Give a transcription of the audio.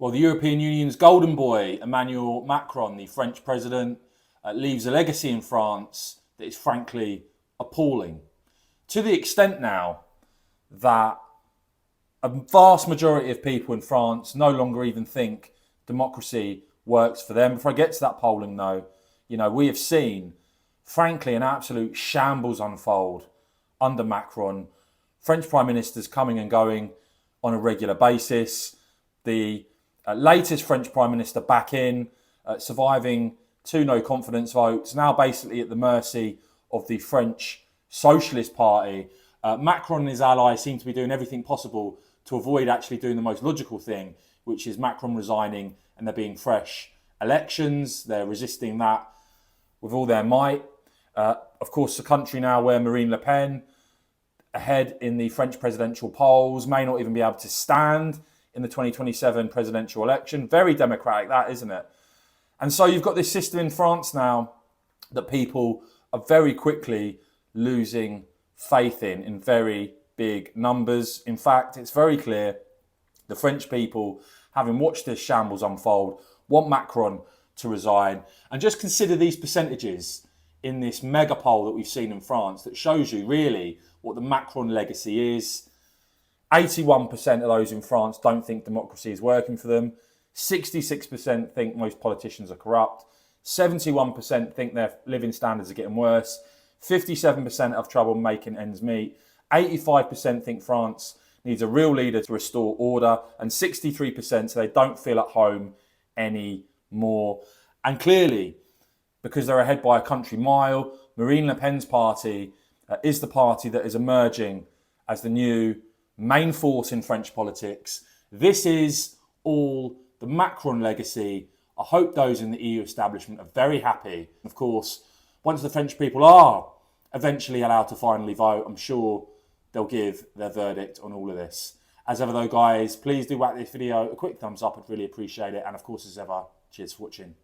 Well, the European Union's golden boy, Emmanuel Macron, the French president, leaves a legacy in France that is frankly appalling. To the extent now that a vast majority of people in France no longer even think democracy works for them. Before I get to that polling though, we have seen, frankly, an absolute shambles unfold under Macron. French Prime Ministers coming and going on a regular basis. The latest French Prime Minister back in, surviving 2 no confidence votes, now basically at the mercy of the French Socialist Party. Macron and his allies seem to be doing everything possible to avoid actually doing the most logical thing, which is Macron resigning and there being fresh elections. They're resisting that with all their might. Of course, a country now where Marine Le Pen, ahead in the French presidential polls, may not even be able to stand in the 2027 presidential election. Very democratic, that, isn't it? And so you've got this system in France now that people are very quickly losing faith in very big numbers. In fact, it's very clear the French people, having watched this shambles unfold, want Macron to resign. And just consider these percentages in this mega poll that we've seen in France that shows you really what the Macron legacy is. 81% of those in France don't think democracy is working for them. 66% think most politicians are corrupt. 71% think their living standards are getting worse. 57% have trouble making ends meet. 85% think France needs a real leader to restore order. And 63% say they don't feel at home anymore. And clearly, because they're ahead by a country mile, Marine Le Pen's party is the party that is emerging as the new main force in French politics. This is all the Macron legacy. I hope those in the EU establishment are very happy. Of course, once the French people are eventually allowed to finally vote, I'm sure they'll give their verdict on all of this. As ever though, guys, please do whack this video a quick thumbs up. I'd really appreciate it. And of course, as ever, cheers for watching.